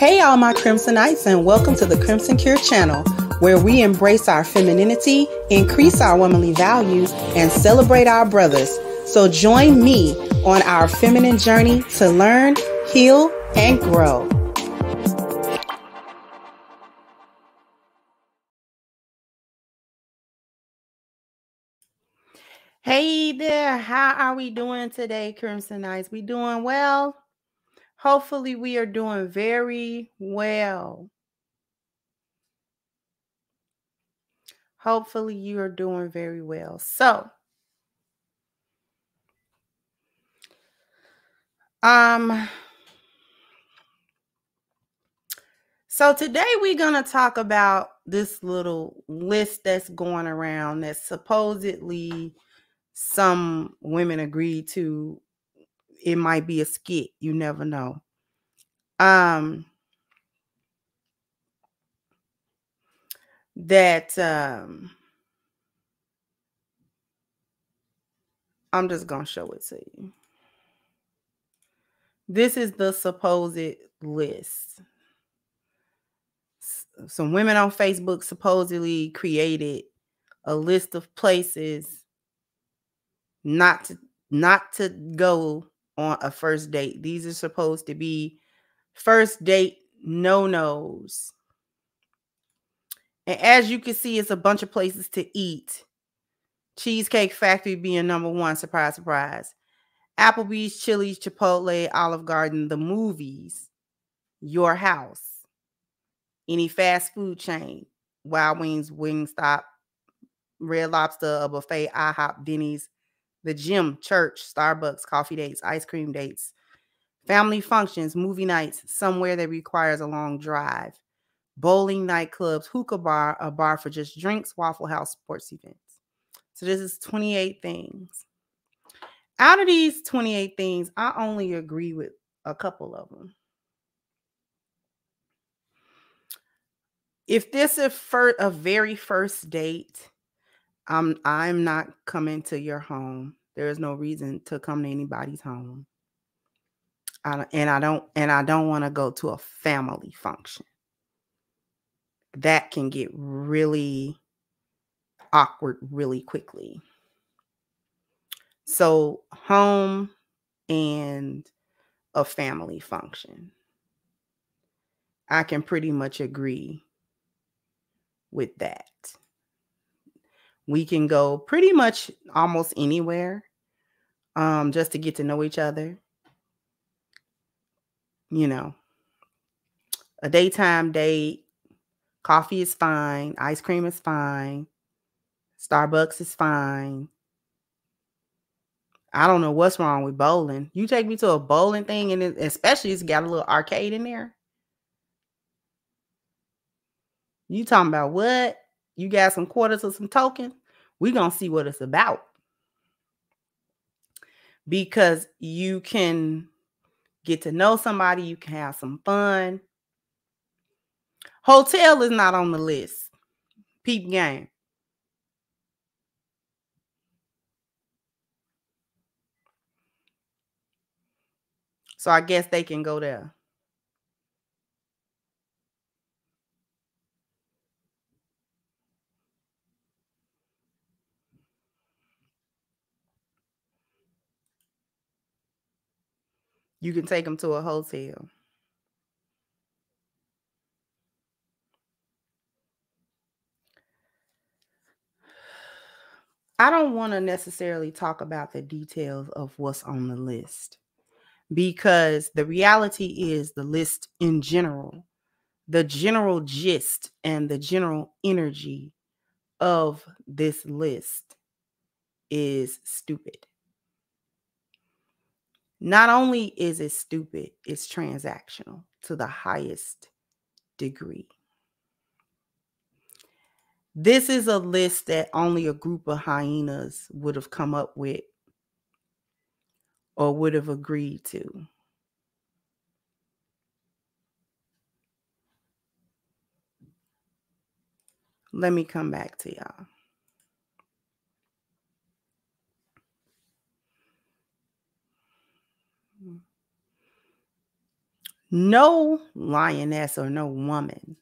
Hey, all my Crimsonites, and welcome to the Crimson Cure channel, where we embrace our femininity, increase our womanly values, and celebrate our brothers. So join me on our feminine journey to learn, heal, and grow. Hey there, how are we doing today, Crimsonites? We doing well? Hopefully we are doing very well. Hopefully you are doing very well. So today we're going to talk about this little list that's going around that supposedly some women agreed to. It might be a skit. You never know. I'm just going to show it to you. This is the supposed list. Some women on Facebook supposedly created a list of places not to go on a first date. These are supposed to be first date no-nos. And as you can see, it's a bunch of places to eat. Cheesecake Factory being number one, surprise, surprise. Applebee's, Chili's, Chipotle, Olive Garden, the movies, your house, any fast food chain, Wild Wings, Wingstop, Red Lobster, a buffet, IHOP, Denny's, the gym, church, Starbucks, coffee dates, ice cream dates, family functions, movie nights, somewhere that requires a long drive, bowling, nightclubs, hookah bar, a bar for just drinks, Waffle House, sports events. So this is 28 things. Out of these 28 things, I only agree with a couple of them. If this is a very first date, I'm not coming to your home. There is no reason to come to anybody's home. I don't want to go to a family function. That can get really awkward really quickly. So home and a family function, I can pretty much agree with that. We can go pretty much almost anywhere, just to get to know each other. You know, a daytime date, coffee is fine, ice cream is fine, Starbucks is fine. I don't know what's wrong with bowling. You take me to a bowling thing, and especially it's got a little arcade in there. You talking about what? You got some quarters or some tokens? We gonna see what it's about. Because you can get to know somebody, you can have some fun. Hotel is not on the list. Peep game. So I guess they can go there. You can take them to a hotel. I don't want to necessarily talk about the details of what's on the list, because the reality is the list in general, the general gist and the general energy of this list is stupid. Not only is it stupid, it's transactional to the highest degree. This is a list that only a group of hyenas would have come up with or would have agreed to. Let me come back to y'all. No lioness or no woman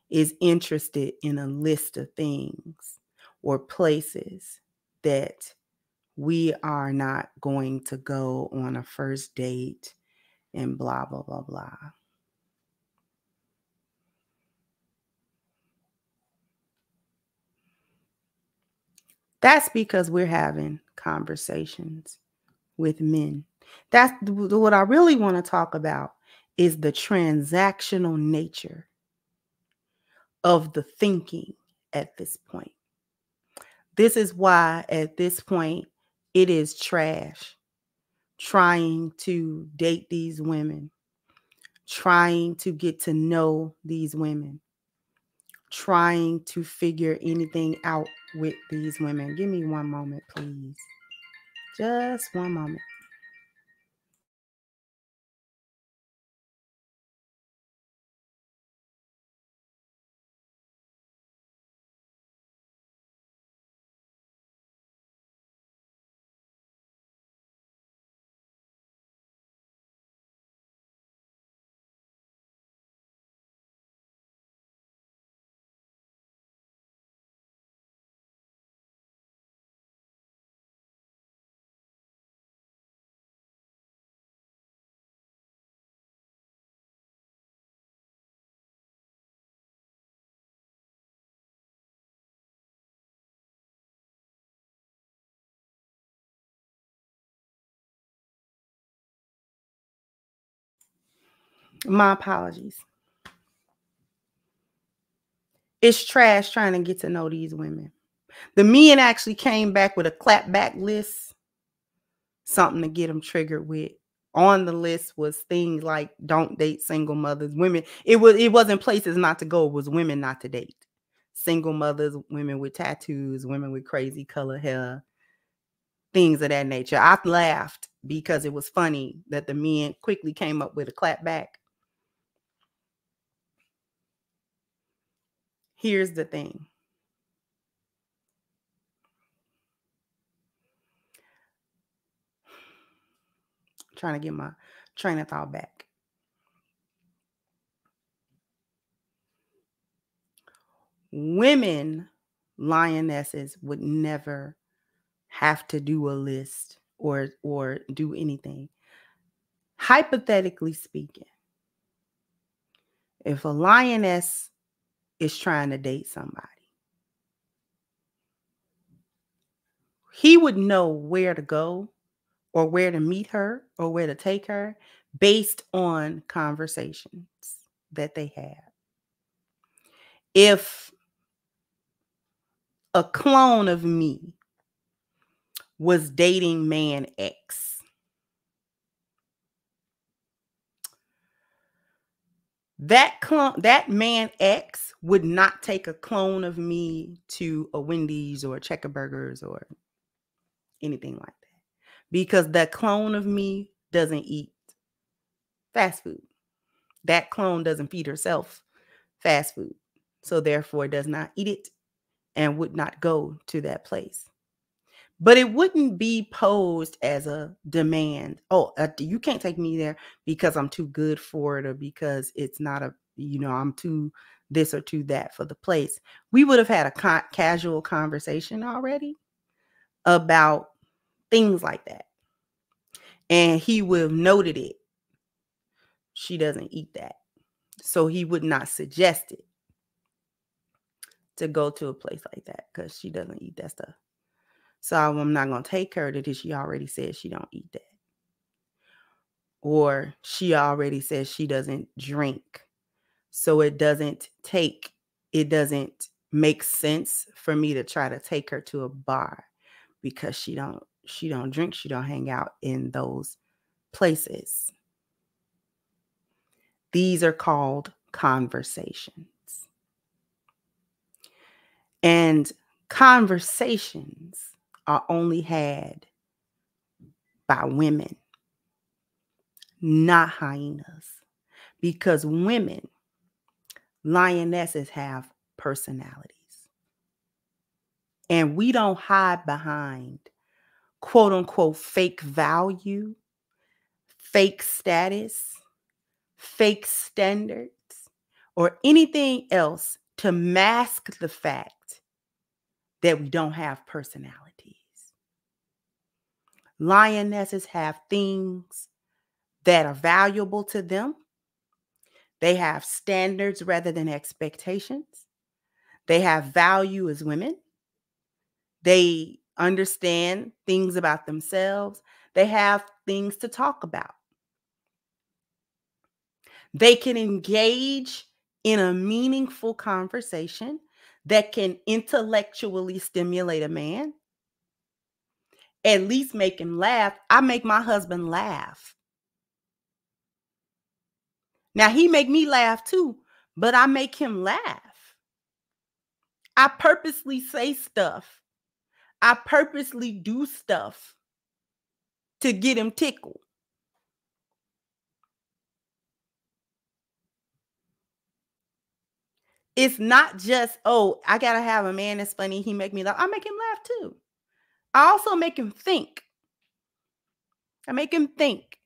is interested in a list of things or places that we are not going to go on a first date and blah, blah, blah, blah. That's because we're having conversations with men. That's what I really want to talk about is the transactional nature of the thinking at this point. This is why at this point it is trash trying to date these women, trying to get to know these women, trying to figure anything out with these women. Give me one moment, please. Just one moment. My apologies. It's trash trying to get to know these women. The men actually came back with a clapback list, something to get them triggered with. On the list was things like don't date single mothers, women. It wasn't places not to go, it was women not to date. Single mothers, women with tattoos, women with crazy color hair, things of that nature. I laughed because it was funny that the men quickly came up with a clapback. Here's the thing. I'm trying to get my train of thought back. Women lionesses would never have to do a list or do anything. Hypothetically speaking, if a lioness is trying to date somebody, he would know where to go or where to meet her or where to take her based on conversations that they have. If a clone of me was dating man X, that man X would not take a clone of me to a Wendy's or a Checker Burgers or anything like that, because that clone of me doesn't eat fast food. That clone doesn't feed herself fast food, so therefore does not eat it and would not go to that place. But it wouldn't be posed as a demand. Oh, you can't take me there because I'm too good for it, or because it's not I'm too this or too that for the place. We would have had a casual conversation already about things like that. And he would have noted it. She doesn't eat that. So he would not suggest it to go to a place like that because she doesn't eat that stuff. So I'm not going to take her to she already said she don't eat that. Or she already says she doesn't drink. So it doesn't make sense for me to try to take her to a bar because she don't drink, she don't hang out in those places. These are called conversations. And conversations are only had by women, not hyenas. Because women, lionesses, have personalities. And we don't hide behind quote unquote fake value, fake status, fake standards, or anything else to mask the fact that we don't have personalities. Lionesses have things that are valuable to them. They have standards rather than expectations. They have value as women. They understand things about themselves. They have things to talk about. They can engage in a meaningful conversation that can intellectually stimulate a man, at least make him laugh. I make my husband laugh. Now, he make me laugh too, but I make him laugh. I purposely say stuff. I purposely do stuff to get him tickled. It's not just, oh, I got to have a man that's funny. He make me laugh. I make him laugh too. I also make him think. I make him think.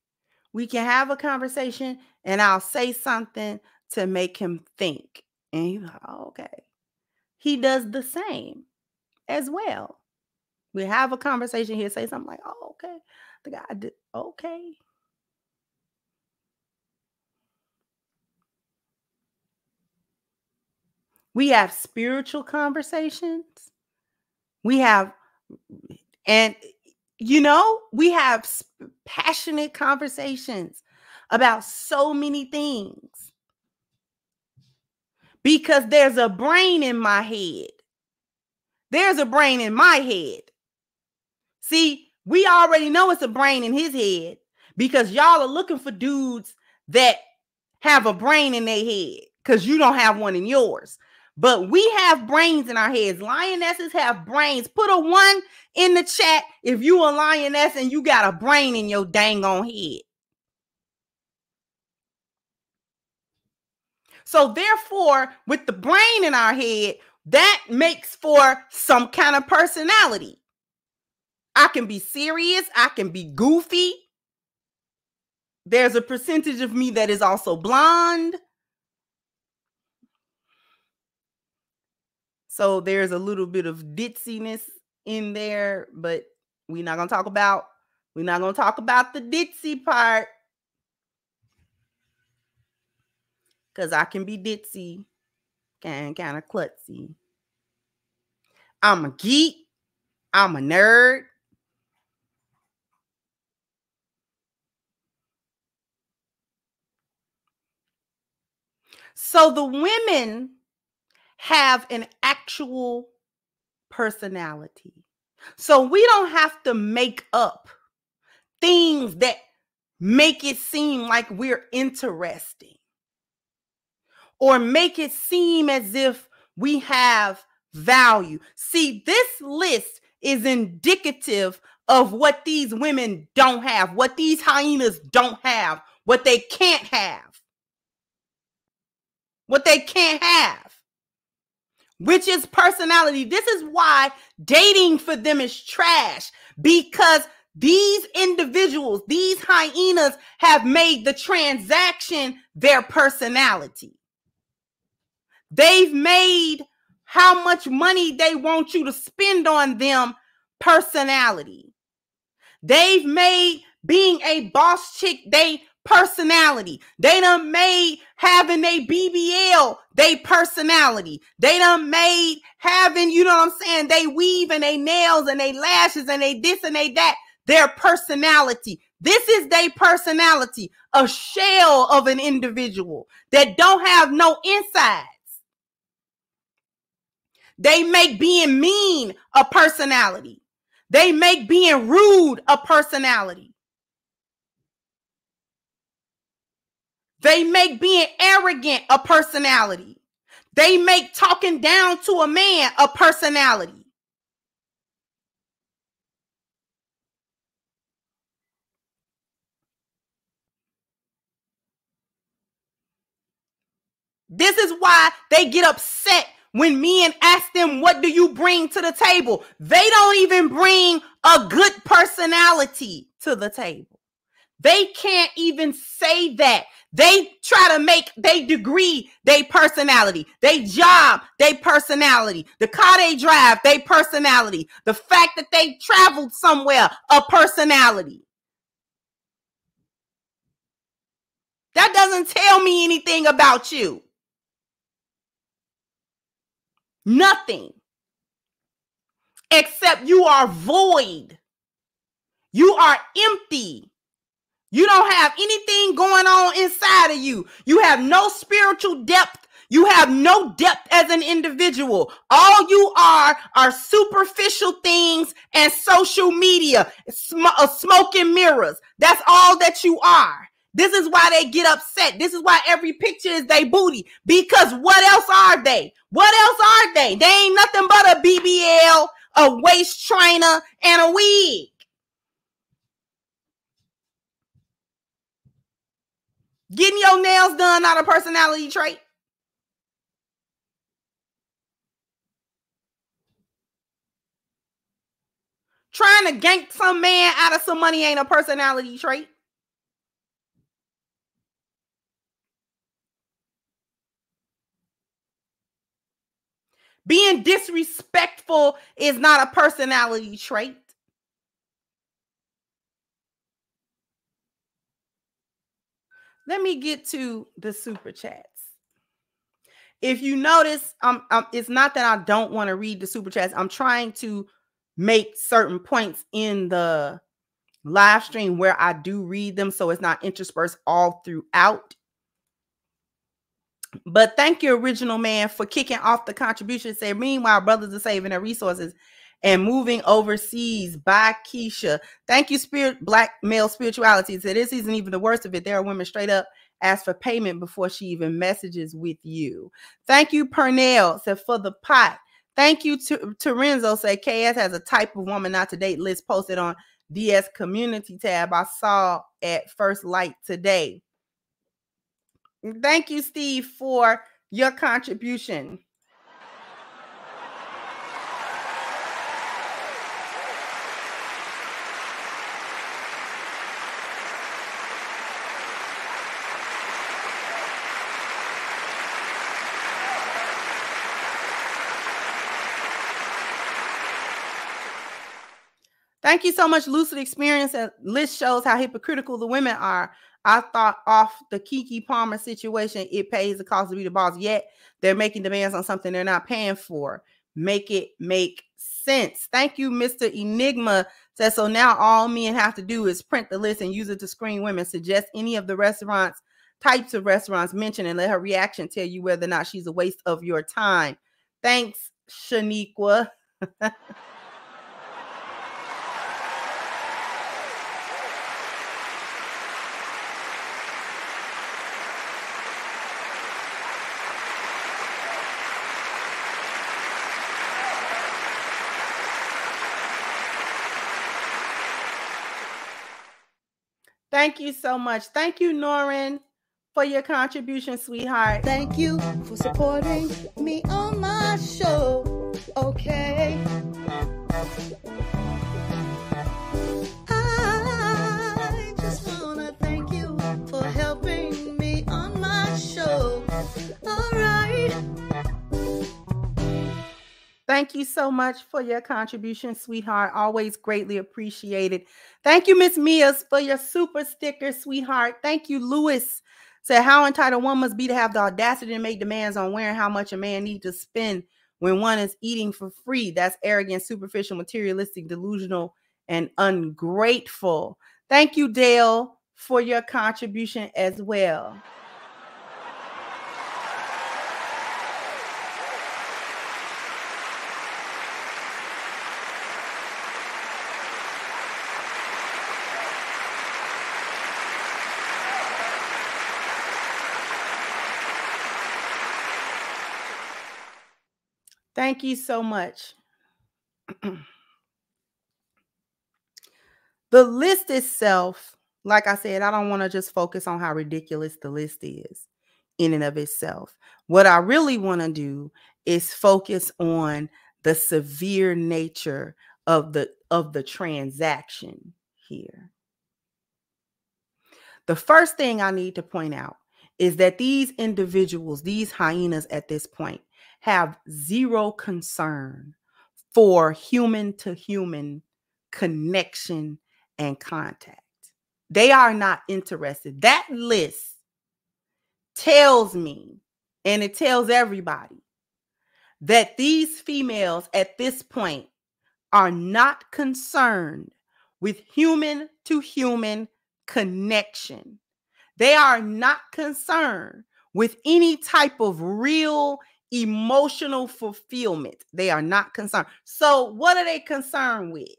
We can have a conversation and I'll say something to make him think. And he's like, oh, okay. He does the same as well. We have a conversation, he'll say something like, oh, okay. The guy did, okay. We have spiritual conversations. We have, and we have passionate conversations about so many things because there's a brain in my head. There's a brain in my head. See, we already know it's a brain in his head because y'all are looking for dudes that have a brain in their head because you don't have one in yours. But we have brains in our heads. Lionesses have brains. Put a 1 in the chat if you a lioness and you got a brain in your dang on head. So therefore, with the brain in our head, that makes for some kind of personality. I can be serious. I can be goofy. There's a percentage of me that is also blonde. So there's a little bit of ditziness in there, but we're not going to talk about the ditzy part. Because I can be ditzy and kind of klutzy. I'm a geek. I'm a nerd. So the women have an actual personality. So we don't have to make up things that make it seem like we're interesting or make it seem as if we have value. See, this list is indicative of what these women don't have, what these hyenas don't have, what they can't have. What they can't have, which is personality. This is why dating for them is trash, because these individuals, these hyenas, have made the transaction their personality. They've made how much money they want you to spend on them personality. They've made being a boss chick they personality. They done made having a BBL they personality. They done made having, you know what I'm saying, they weave and they nails and they lashes and they this and they that, their personality. This is their personality, a shell of an individual that don't have no insides. They make being mean a personality. They make being rude a personality. They make being arrogant a personality. They make talking down to a man a personality. This is why they get upset when men ask them, what do you bring to the table? They don't even bring a good personality to the table. They can't even say that. They try to make they degree, they personality, they job, they personality, the car they drive, they personality, the fact that they traveled somewhere, a personality. That doesn't tell me anything about you. Nothing. Except you are void. You are empty. You don't have anything going on inside of you. You have no spiritual depth. You have no depth as an individual. All you are superficial things and social media, smoke and mirrors. That's all that you are. This is why they get upset. This is why every picture is they booty. Because what else are they? What else are they? They ain't nothing but a BBL, a waist trainer, and a wig. Getting your nails done, not a personality trait. Trying to gank some man out of some money ain't a personality trait. Being disrespectful is not a personality trait. Let me get to the super chats. If you notice, it's not that I don't want to read the super chats. I'm trying to make certain points in the live stream where I do read them, so it's not interspersed all throughout. But thank you, Original Man, for kicking off the contribution. Say, meanwhile, brothers are saving their resources and moving overseas. By Keisha. Thank you, Black Male Spirituality. So this isn't even the worst of it. There are women straight up ask for payment before she even messages with you. Thank you, Pernell. Said for the pot. Thank you to Renzo. Say KS has a type of woman not to date list posted on DS community tab. I saw at first light today. Thank you, Steve, for your contribution. Thank you so much, Lucid Experience. List shows how hypocritical the women are. I thought off the Keke Palmer situation, it pays the cost to be the boss, yet they're making demands on something they're not paying for. Make it make sense. Thank you, Mr. Enigma. Says, so now all men have to do is print the list and use it to screen women. Suggest any of the restaurants, types of restaurants mentioned, and let her reaction tell you whether or not she's a waste of your time. Thanks, Shaniqua. Thank you so much. Thank you, Norin, for your contribution, sweetheart. Thank you for supporting me on my show. Okay. I just want to thank you for helping me on my show. All right. Thank you so much for your contribution, sweetheart. Always greatly appreciated. Thank you, Miss Mia's, for your super sticker, sweetheart. Thank you, Lewis. Said, how entitled one must be to have the audacity to make demands on where and how much a man needs to spend when one is eating for free. That's arrogant, superficial, materialistic, delusional, and ungrateful. Thank you, Dale, for your contribution as well. Thank you so much. The list itself, like I said, I don't want to just focus on how ridiculous the list is in and of itself. What I really want to do is focus on the severe nature of the transaction here. The first thing I need to point out is that these individuals, these hyenas at this point, have zero concern for human to human connection and contact. They are not interested. That list tells me, and it tells everybody, that these females at this point are not concerned with human to human connection. They are not concerned with any type of real emotional fulfillment. They are not concerned. So what are they concerned with?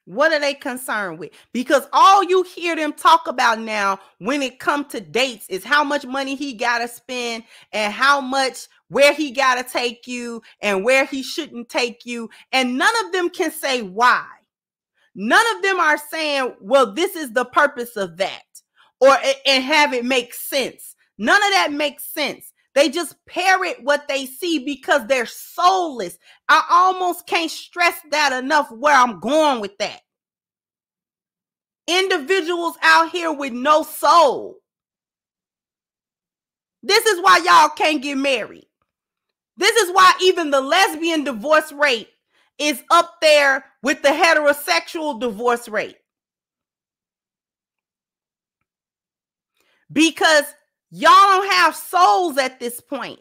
What are they concerned with? Because all you hear them talk about now when it comes to dates is how much money he got to spend and how much, where he got to take you and where he shouldn't take you. And none of them can say why. None of them are saying, well, this is the purpose of that, or and have it make sense. None of that makes sense. They just parrot what they see because they're soulless. I almost can't stress that enough where I'm going with that. Individuals out here with no soul. This is why y'all can't get married. This is why even the lesbian divorce rate is up there with the heterosexual divorce rate. Because y'all don't have souls at this point.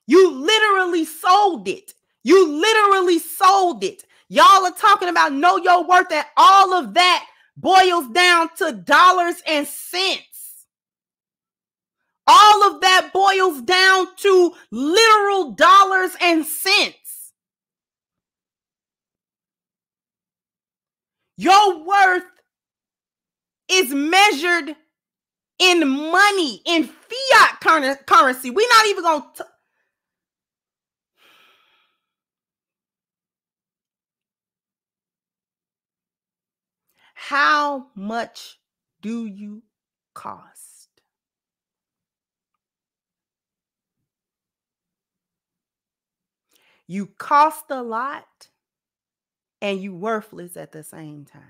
You literally sold it. You literally sold it. Y'all are talking about know your worth, and all of that boils down to dollars and cents. All of that boils down to literal dollars and cents. Your worth is measured in money, in fiat currency. We're not even going to. How much do you cost? You cost a lot and you worthless at the same time.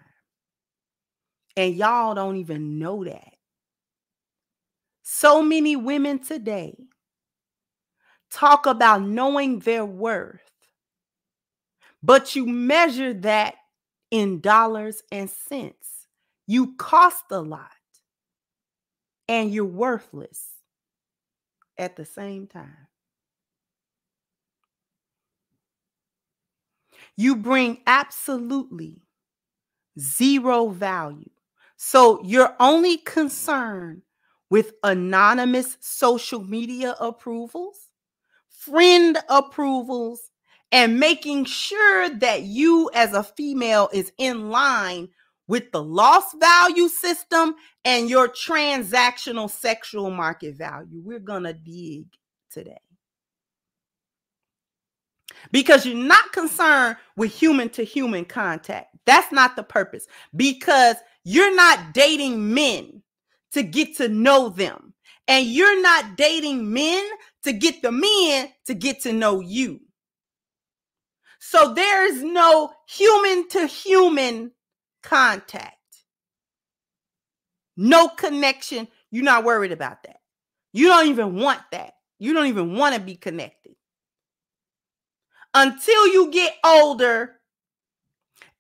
And y'all don't even know that. So many women today talk about knowing their worth, but you measure that in dollars and cents. You cost a lot and you're worthless at the same time. You bring absolutely zero value. So you're only concerned with anonymous social media approvals, friend approvals, and making sure that you as a female is in line with the loss value system and your transactional sexual market value. We're going to dig today. Because you're not concerned with human to human contact. That's not the purpose. Because you're not dating men to get to know them. And you're not dating men to get the men to get to know you. So there's no human to human contact. No connection. You're not worried about that. You don't even want that. You don't even want to be connected. Until you get older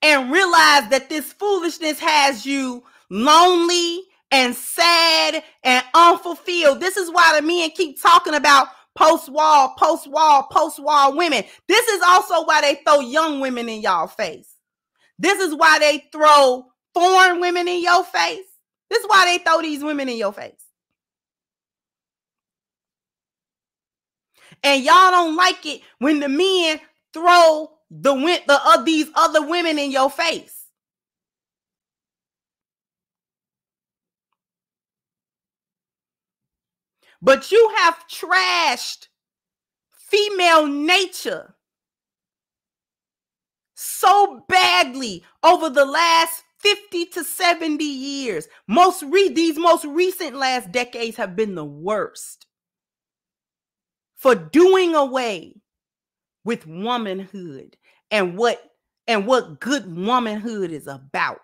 and realize that this foolishness has you lonely and sad and unfulfilled. This is why the men keep talking about post-wall, post-wall, post-wall women. This is also why they throw young women in y'all face. This is why they throw foreign women in your face. This is why they throw these women in your face. And y'all don't like it when the men throw these other women in your face. But you have trashed female nature so badly over the last 50 to 70 years. These most recent last decades have been the worst for doing away with womanhood and what good womanhood is about.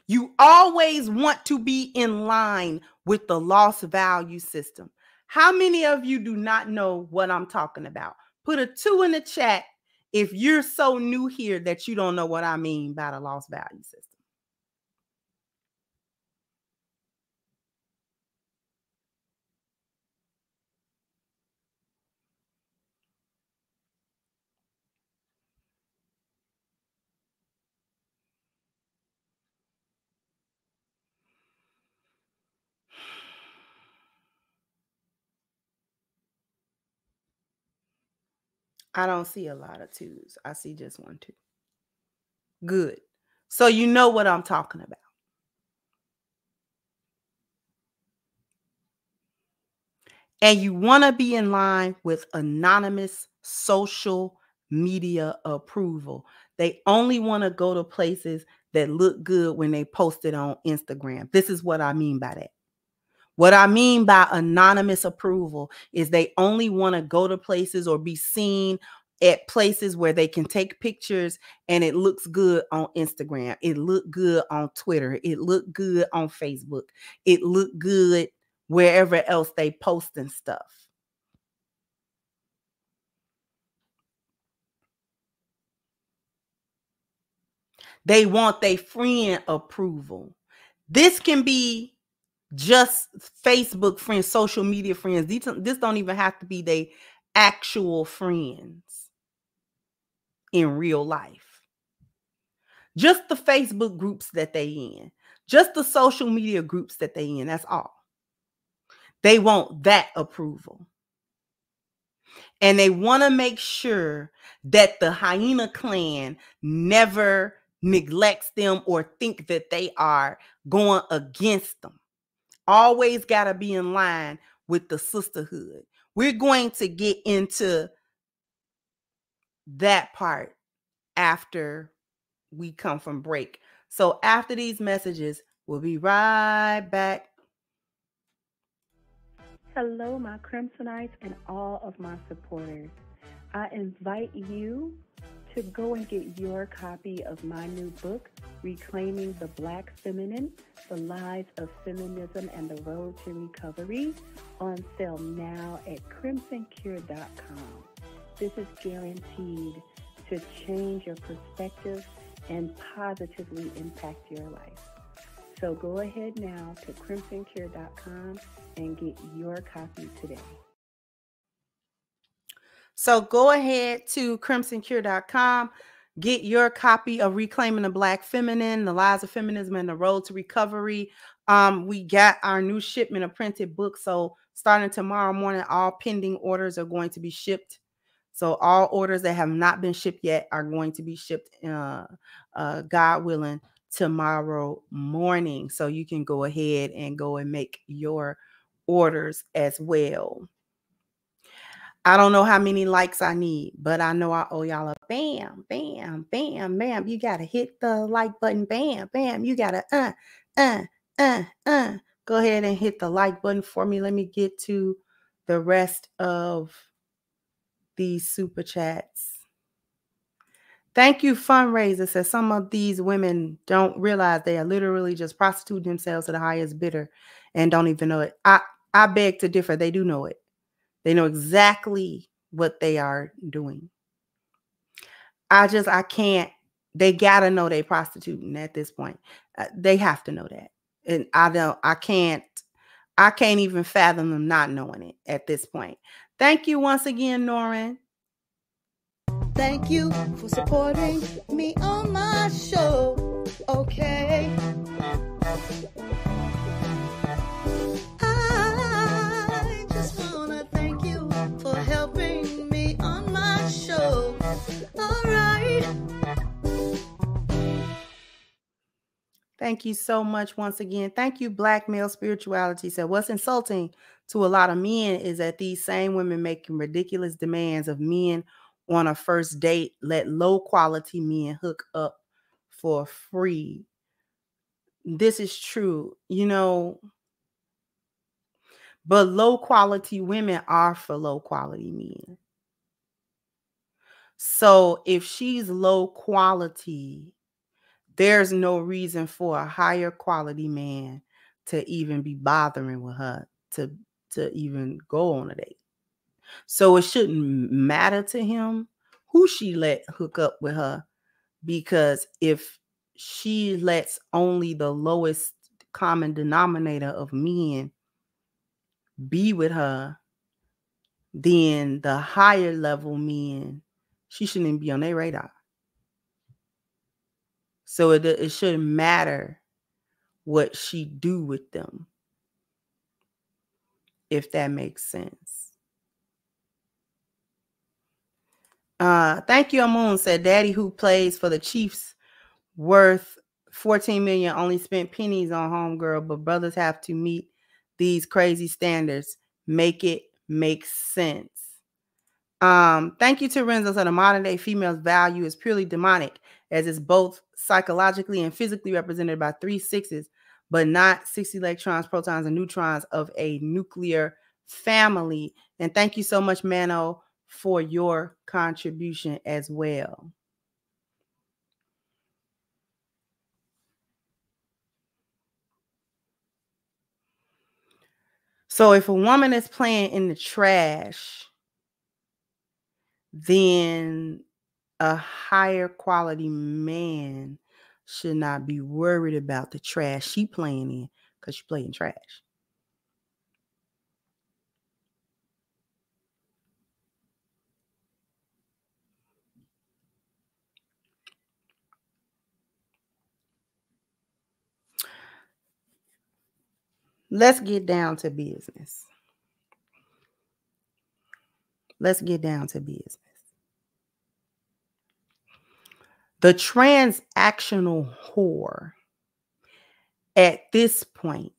You always want to be in line with the lost value system. How many of you do not know what I'm talking about? Put a 2 in the chat if you're so new here that you don't know what I mean by the lost value system. I don't see a lot of 2s. I see just 1, 2. Good. So you know what I'm talking about. And you want to be in line with anonymous social media approval. They only want to go to places that look good when they post it on Instagram. This is what I mean by that. What I mean by anonymous approval is they only want to go to places or be seen at places where they can take pictures and it looks good on Instagram. It looked good on Twitter. It looked good on Facebook. It looked good wherever else they posting stuff. They want their friend approval. This can be just Facebook friends, social media friends. This don't even have to be their actual friends in real life. Just the Facebook groups that they in. Just the social media groups that they in. That's all. They want that approval. And they want to make sure that the hyena clan never neglects them or think that they are going against them. Always got to be in line with the sisterhood. We're going to get into that part after we come from break. So after these messages, we'll be right back. Hello, my Crimsonites and all of my supporters. I invite you to go and get your copy of my new book, Reclaiming the Black Feminine, The Lies of Feminism and the Road to Recovery, on sale now at crimsoncure.com. This is guaranteed to change your perspective and positively impact your life. So go ahead now to crimsoncure.com and get your copy today. So go ahead to crimsoncure.com, get your copy of Reclaiming the Black Feminine, The Lies of Feminism and the Road to Recovery. We got our new shipment of printed books. So starting tomorrow morning, all pending orders are going to be shipped. So all orders that have not been shipped yet are going to be shipped, God willing, tomorrow morning. So you can go ahead and go and make your orders as well. I don't know how many likes I need, but I know I owe y'all a bam, bam, bam, bam. You got to hit the like button. Bam, bam. You got to go ahead and hit the like button for me. Let me get to the rest of these super chats. Thank you, fundraiser. Says some of these women don't realize they are literally just prostituting themselves to the highest bidder and don't even know it. I beg to differ. They do know it. They know exactly what they are doing. I can't. They gotta know they prostituting at this point. They have to know that, and I can't even fathom them not knowing it at this point. Thank you once again, Norrin. Thank you for supporting me on my show. Okay. I just wanna thank you for helping me on my show. All right. Thank you so much once again. Thank you, Black Male Spirituality. Said, what's insulting to a lot of men is that these same women making ridiculous demands of men on a first date let low quality men hook up for free. This is true, but low quality women are for low quality men. So if she's low quality, there's no reason for a higher quality man to even be bothering with her to even go on a date. So it shouldn't matter to him who she let hook up with her, because if she lets only the lowest common denominator of men be with her, then the higher level men, she shouldn't even be on their radar. So it shouldn't matter what she do with them, if that makes sense. Thank you, Amun said, daddy who plays for the Chiefs worth 14 million only spent pennies on homegirl, but brothers have to meet these crazy standards. Make it make sense. Thank you to Renzo. So the modern day female's value is purely demonic, as it's both psychologically and physically represented by 3 sixes, but not 6 electrons, protons, and neutrons of a nuclear family. And thank you so much, Mano, for your contribution as well. So if a woman is playing in the trash, then a higher quality man should not be worried about the trash she playing in, because she playing trash. Let's get down to business. Let's get down to business. The transactional whore at this point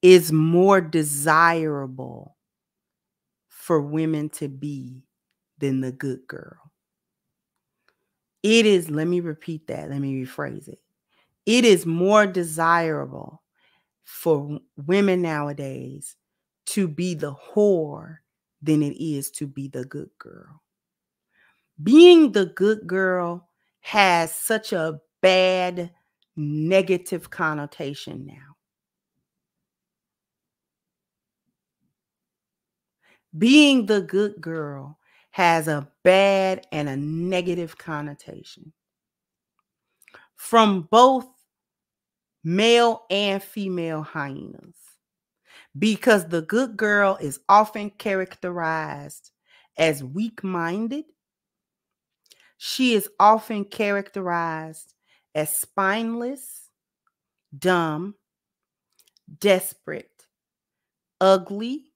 is more desirable for women to be than the good girl. It is, let me repeat that, let me rephrase it. It is more desirable for women nowadays to be the whore than it is to be the good girl. Being the good girl has such a bad negative connotation now. Being the good girl has a bad and a negative connotation from both male and female hyenas, because the good girl is often characterized as weak-minded. She is often characterized as spineless, dumb, desperate, ugly,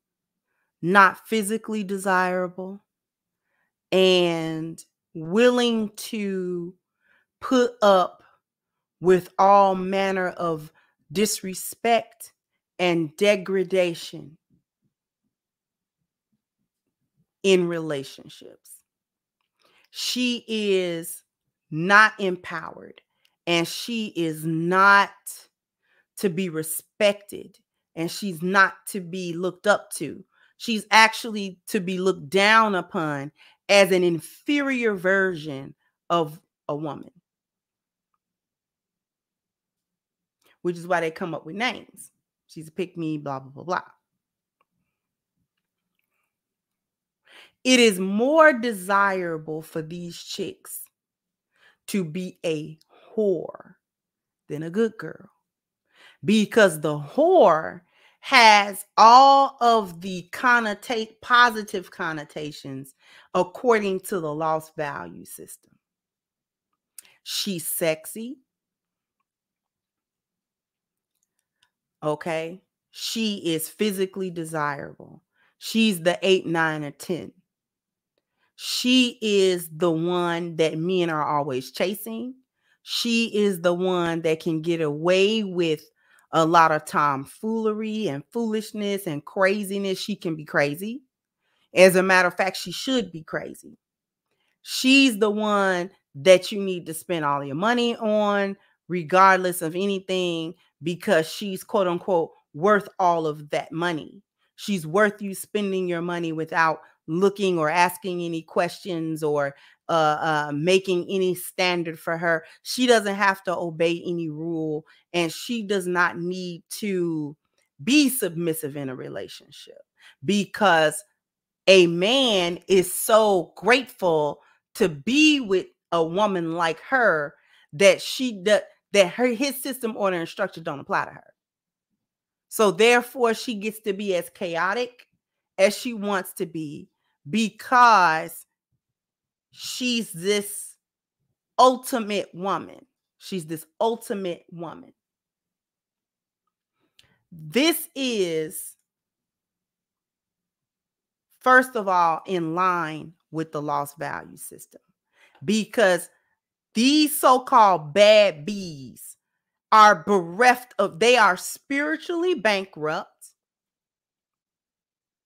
not physically desirable, and willing to put up with all manner of disrespect and degradation in relationships. She is not empowered, and she is not to be respected, and she's not to be looked up to. She's actually to be looked down upon as an inferior version of a woman, which is why they come up with names. She's a pick-me, blah, blah, blah, blah. It is more desirable for these chicks to be a whore than a good girl, because the whore has all of the positive connotations according to the lost value system. She's sexy. Okay. She is physically desirable. She's the 8, 9, or 10. She is the one that men are always chasing. She is the one that can get away with a lot of tomfoolery and foolishness and craziness. She can be crazy. As a matter of fact, she should be crazy. She's the one that you need to spend all your money on, regardless of anything, because she's quote unquote worth all of that money. She's worth you spending your money without looking or asking any questions or making any standard for her. She doesn't have to obey any rule, and she does not need to be submissive in a relationship, because a man is so grateful to be with a woman like her that his system, order, and structure don't apply to her. So therefore, she gets to be as chaotic as she wants to be, because she's this ultimate woman. She's this ultimate woman. This is, first of all, in line with the lost value system, because these so-called bad bees are bereft of, they are spiritually bankrupt.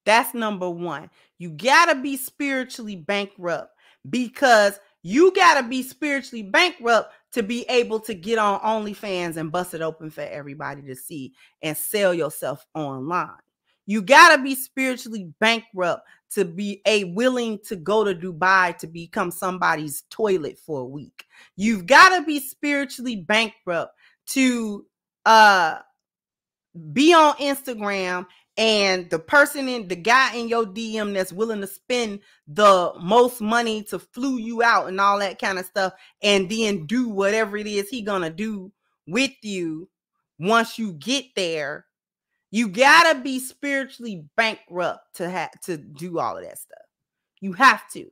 That's number one. You got to be spiritually bankrupt, because you got to be spiritually bankrupt to be able to get on OnlyFans and bust it open for everybody to see and sell yourself online. You got to be spiritually bankrupt to be willing to go to Dubai to become somebody's toilet for a week. You've got to be spiritually bankrupt to be on Instagram, and the guy in your DM that's willing to spend the most money to flew you out and all that kind of stuff, and then do whatever it is he gonna do with you once you get there. You gotta be spiritually bankrupt to do all of that stuff. You have to.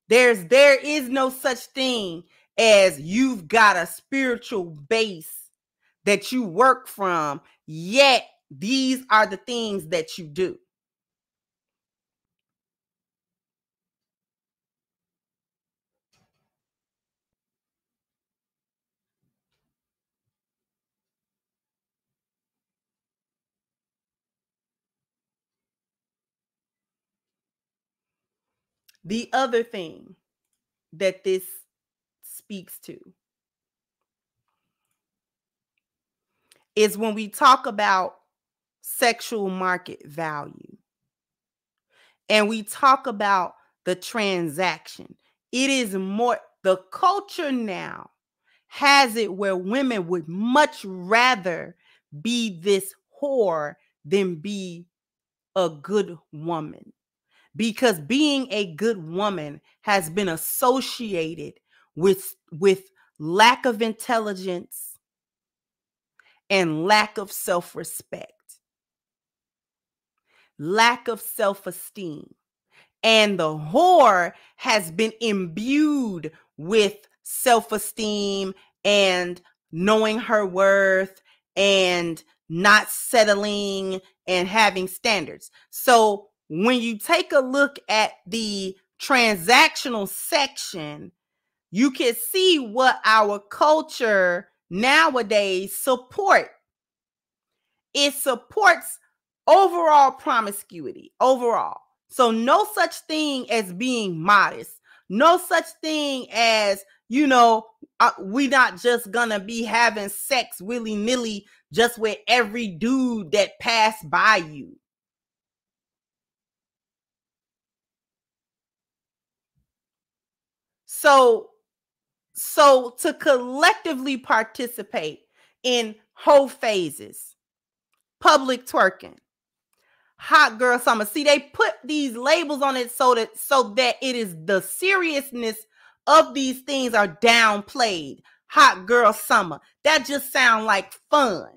There is no such thing as you've got a spiritual base that you work from, yet these are the things that you do. The other thing that this speaks to is when we talk about sexual market value and we talk about the transaction. It is more, the culture now has it where women would much rather be this whore than be a good woman, because being a good woman has been associated with lack of intelligence and lack of self-respect, lack of self-esteem. And the whore has been imbued with self-esteem and knowing her worth and not settling and having standards. So when you take a look at the transactional section, you can see what our culture nowadays support. It supports overall promiscuity, overall. So no such thing as being modest. No such thing as, we not just gonna be having sex willy-nilly just with every dude that passed by you. So to collectively participate in whole phases, public twerking, hot girl summer. See, they put these labels on it so that it is, the seriousness of these things are downplayed. Hot girl summer. That just sounds like fun.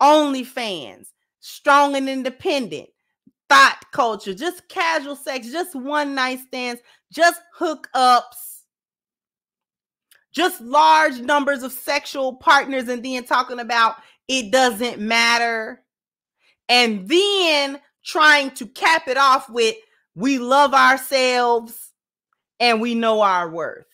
OnlyFans, strong and independent, thought culture, just casual sex, just one night stands, just hookups, just large numbers of sexual partners, and then talking about it doesn't matter. And then trying to cap it off with, we love ourselves and we know our worth.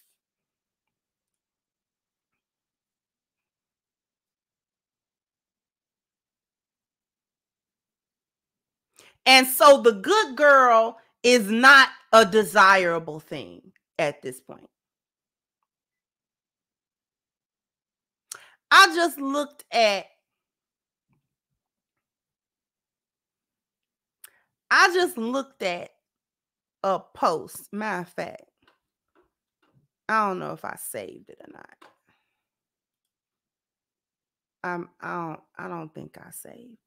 And so the good girl is not a desirable thing at this point. I just looked at a post. Matter of fact, I don't know if I saved it or not. I don't think I saved it.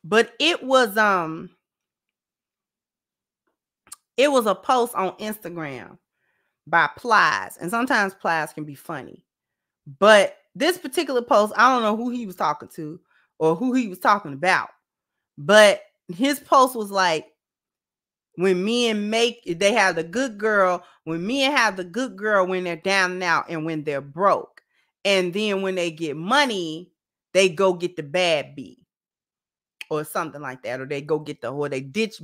But it was a post on Instagram by Plies. And sometimes Plies can be funny. But this particular post, I don't know who he was talking to or who he was talking about. But his post was like, when men they have the good girl, when men have the good girl when they're down and out and when they're broke. And then when they get money, they go get the bad B or something like that. Or they go get the whore. They ditch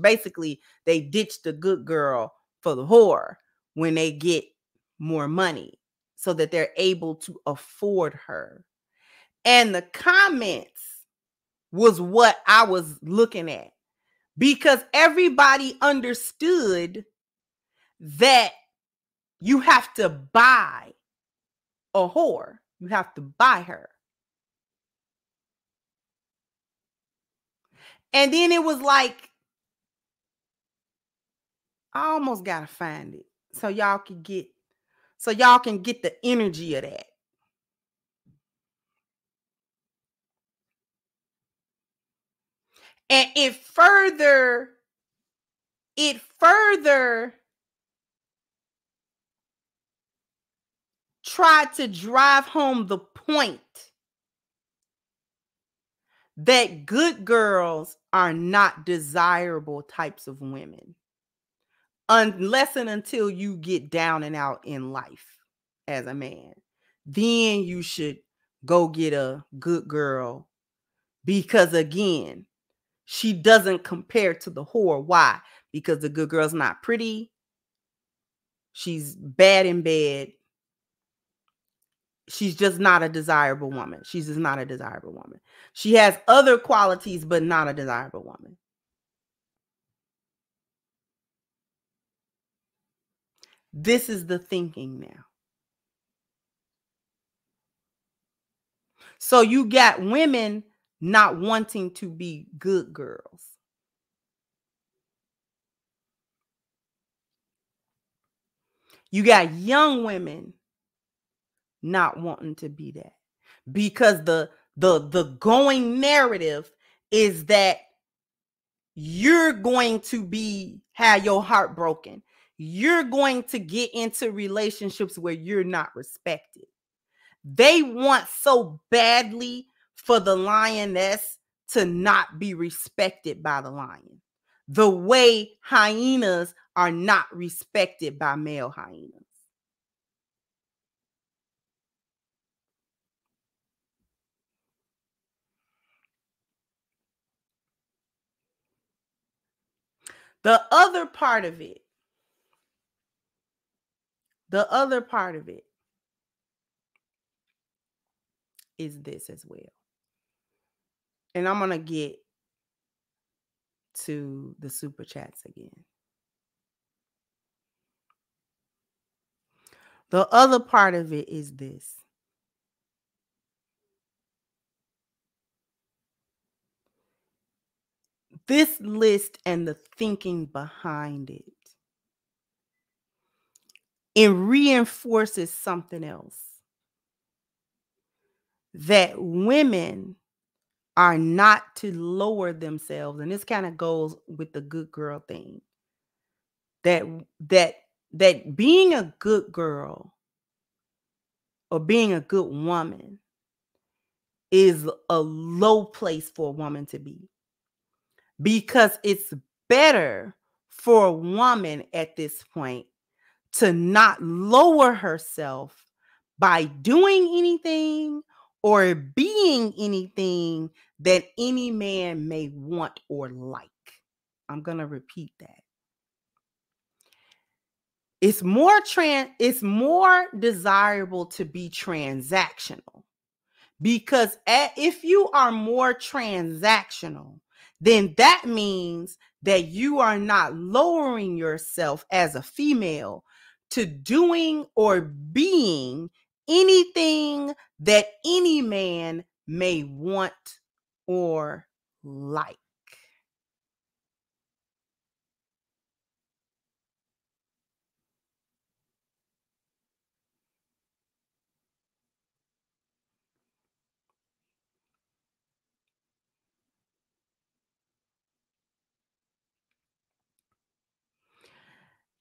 the good girl for the whore when they get more money so that they're able to afford her. And the comments was what I was looking at. Because everybody understood that you have to buy a whore. You have to buy her. And then it was like, I almost gotta find it so y'all can get the energy of that. And it further tried to drive home the point that good girls are not desirable types of women unless and until you get down and out in life as a man. Then you should go get a good girl because, again, she doesn't compare to the whore. Why? Because the good girl's not pretty. She's bad in bed. She's just not a desirable woman. She's just not a desirable woman. She has other qualities, but not a desirable woman. This is the thinking now. So you got women not wanting to be good girls. You got young women not wanting to be that. Because the going narrative is that you're going to have your heart broken. You're going to get into relationships where you're not respected. They want so badly for the lioness to not be respected by the lion, the way hyenas are not respected by male hyenas. The other part of it is this as well. And I'm going to get to the super chats again. The other part of it is this. This list and the thinking behind it reinforces something else. That women are not to lower themselves. And this kind of goes with the good girl thing. That being a good girl or being a good woman is a low place for a woman to be. Because it's better for a woman at this point to not lower herself by doing anything or being anything that any man may want or like. I'm going to repeat that. It's more desirable to be transactional. Because if you are more transactional, then that means that you are not lowering yourself as a female to doing or being anything that any man may want or like.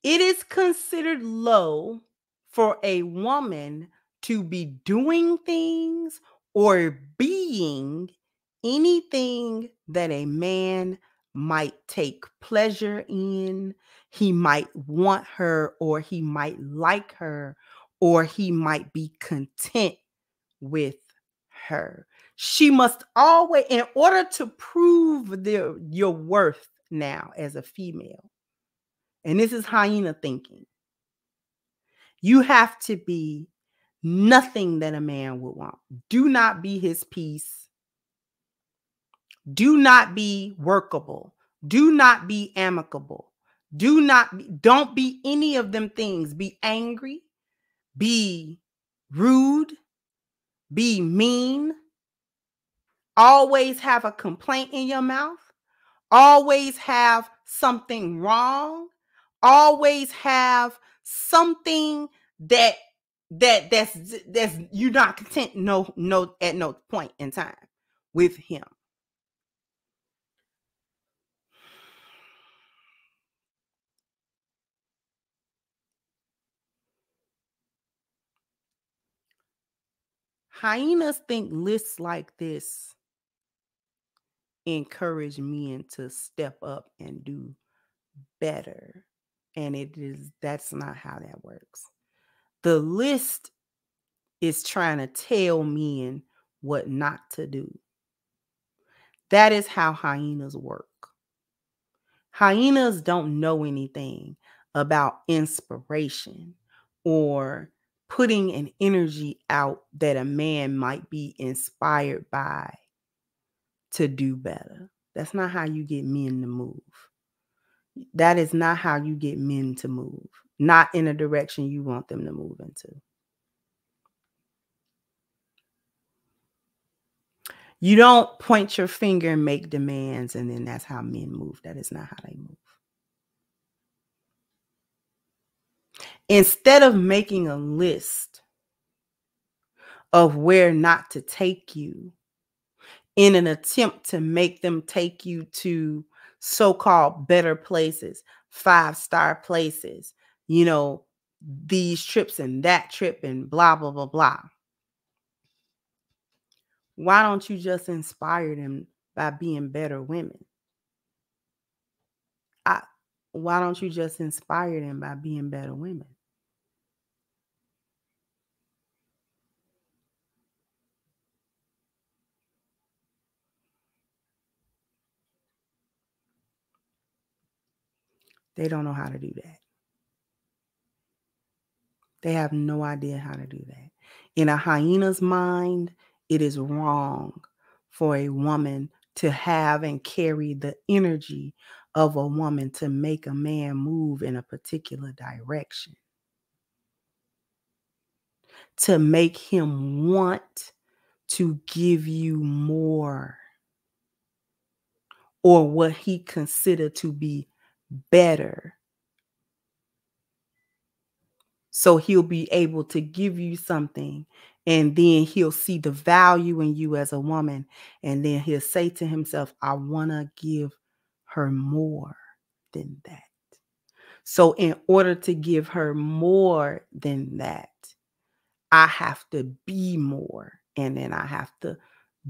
It is considered low for a woman to be doing things or being anything that a man might take pleasure in. He might want her, or he might like her, or he might be content with her. She must always, in order to prove your worth now as a female, and this is hyena thinking, you have to be nothing that a man would want. Do not be his piece. Do not be workable. Do not be amicable. Don't be any of them things. Be angry, be rude, be mean, always have a complaint in your mouth, always have something wrong, always have something that's you're not content at no point in time with him. Hyenas think lists like this encourage men to step up and do better. And that's not how that works. The list is trying to tell men what not to do. That is how hyenas work. Hyenas don't know anything about inspiration or putting an energy out that a man might be inspired by to do better. That's not how you get men to move. That is not how you get men to move. Not in a direction you want them to move into. You don't point your finger and make demands, and then that's how men move. That is not how they move. Instead of making a list of where not to take you in an attempt to make them take you to so-called better places, 5-star places, these trips and that trip and blah, blah, blah, blah. Why don't you just inspire them by being better women? Why don't you just inspire them by being better women? They don't know how to do that. They have no idea how to do that. In a hyena's mind, it is wrong for a woman to have and carry the energy of a woman to make a man move in a particular direction, to make him want to give you more, or what he considered to be better. So he'll be able to give you something, and then he'll see the value in you as a woman, and then he'll say to himself, I want to give her more than that. So in order to give her more than that, I have to be more, and then I have to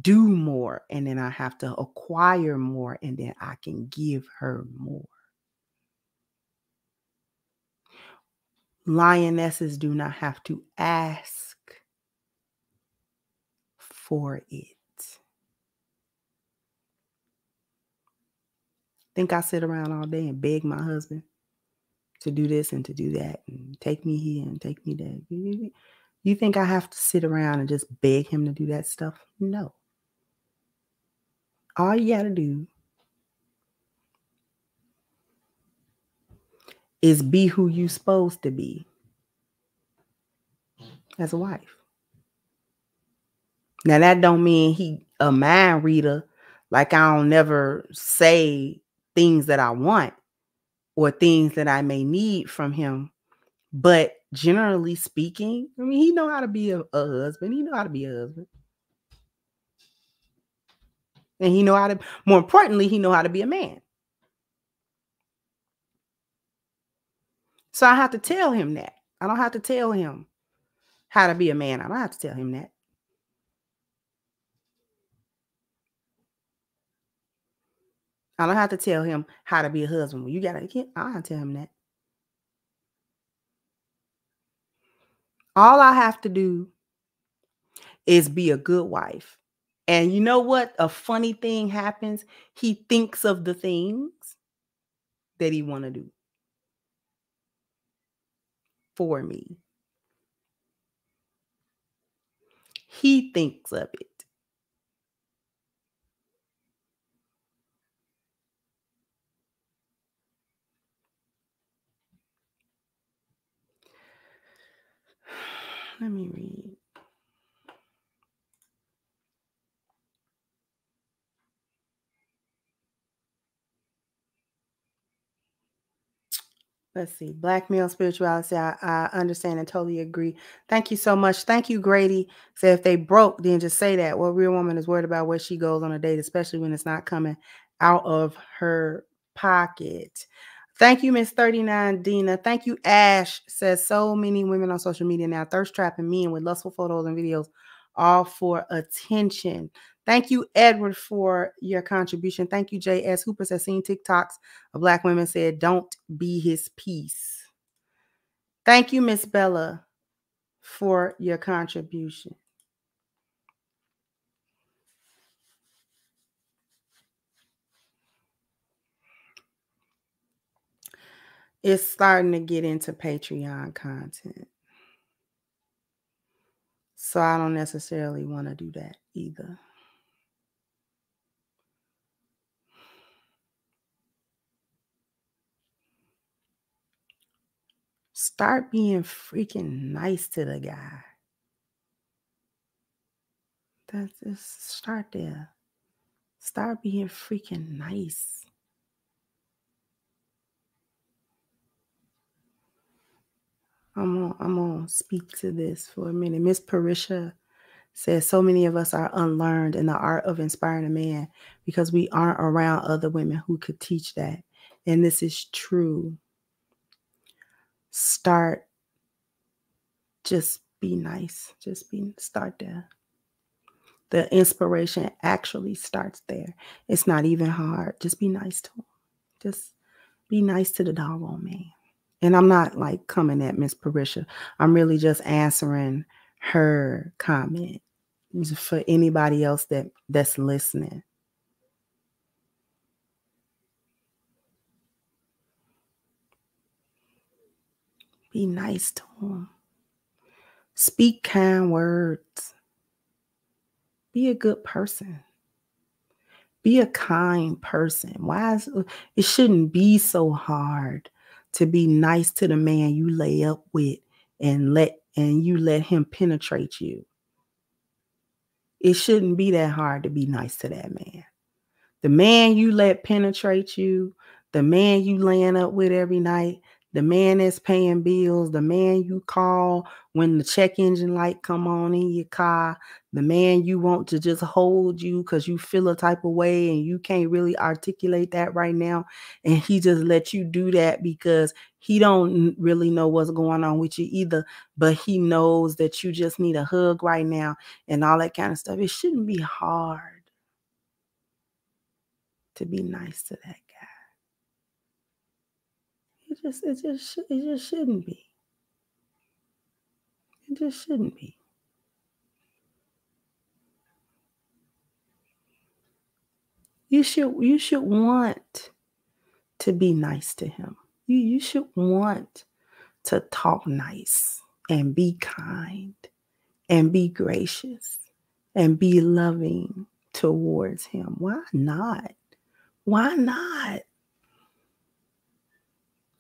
do more, and then I have to acquire more, and then I can give her more. Lionesses do not have to ask for it. Think I sit around all day and beg my husband to do this and to do that and take me here and take me there? You think I have to sit around and just beg him to do that stuff? No. All you got to do is be who you supposed to be as a wife. Now, that don't mean he a mind reader, like I don't never say things that I want or things that I may need from him. But generally speaking, I mean, he know how to be a husband. He know how to be a husband. And he know how to, more importantly, he know how to be a man. So I have to tell him that. I don't have to tell him how to be a man. I don't have to tell him that. I don't have to tell him how to be a husband. You gotta, I don't have to tell him that. All I have to do is be a good wife. And you know what? A funny thing happens. He thinks of the things that he want to do for me. He thinks of it. Let me read. Let's see. Black male spirituality. I understand and totally agree. Thank you so much. Thank you, Grady. Say if they broke, then just say that. Well, real woman is worried about where she goes on a date, especially when it's not coming out of her pocket. Thank you, Miss 39 Dina. Thank you, Ash. Says so many women on social media now thirst trapping men with lustful photos and videos, all for attention. Thank you, Edward, for your contribution. Thank you, J.S. Hooper says, seen TikToks of Black women said, don't be his piece. Thank you, Miss Bella, for your contribution. It's starting to get into Patreon content. So I don't necessarily want to do that either. Start being freaking nice to the guy. That's just start there. Start being freaking nice. I'm gonna speak to this for a minute. Miss Parisha says so many of us are unlearned in the art of inspiring a man because we aren't around other women who could teach that. And this is true. Start. Just be nice. Start there. The inspiration actually starts there. It's not even hard. Just be nice to him. Just be nice to the doggone man. And I'm not like coming at Miss Parisha. I'm really just answering her comment for anybody else that's listening. Be nice to him. Speak kind words. Be a good person. Be a kind person. It shouldn't be so hard to be nice to the man you lay up with and you let him penetrate you. It shouldn't be that hard to be nice to that man. The man you let penetrate you, the man you laying up with every night, the man that's paying bills, the man you call when the check engine light come on in your car, the man you want to just hold you because you feel a type of way and you can't really articulate that right now. And he just let you do that because he don't really know what's going on with you either, but he knows that you just need a hug right now and all that kind of stuff. It shouldn't be hard to be nice to that guy. It just shouldn't be. It just shouldn't be. You should want to be nice to him. You should want to talk nice and be kind and be gracious and be loving towards him. Why not? Why not?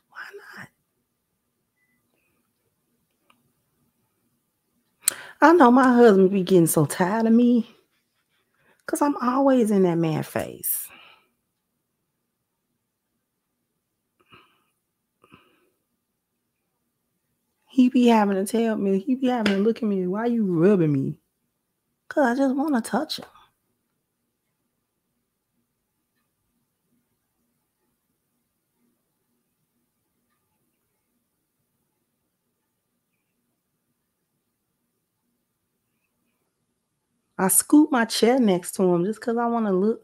Why not? I know my husband be getting so tired of me because I'm always in that man's face. He be having to tell me, he be having to look at me, why you rubbing me? Because I just want to touch him. I scoop my chair next to him just because I want to look.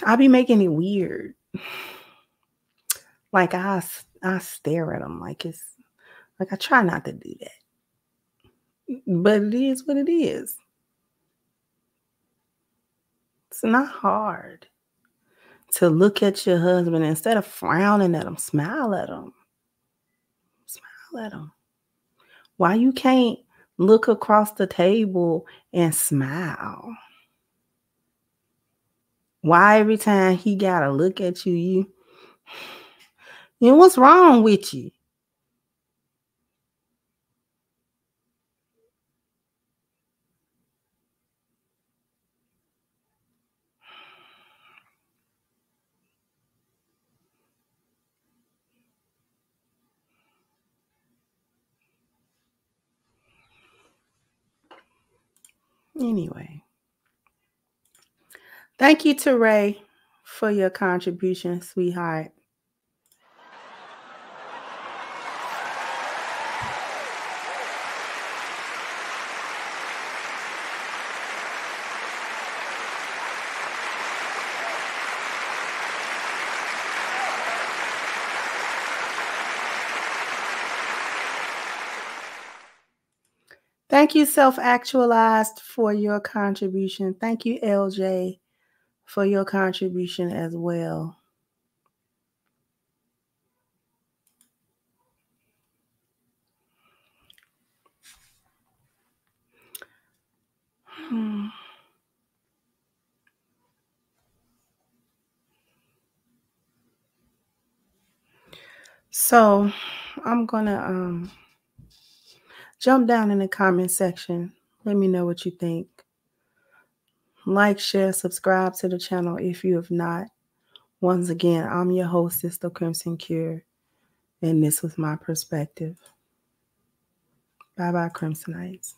I be making it weird. Like I stare at him like it's like I try not to do that. But it is what it is. It's not hard to look at your husband instead of frowning at him, smile at him. Smile at him. Why you can't look across the table and smile? Why every time he gotta look at you, you know what's wrong with you? Anyway, thank you to Ray for your contribution, sweetheart. Thank you, Self-Actualized, for your contribution. Thank you, LJ, for your contribution as well. So I'm gonna jump down in the comment section. Let me know what you think. Like, share, subscribe to the channel if you have not. Once again, I'm your host, Sister Crimson Cure, and this was my perspective. Bye-bye, Crimsonites.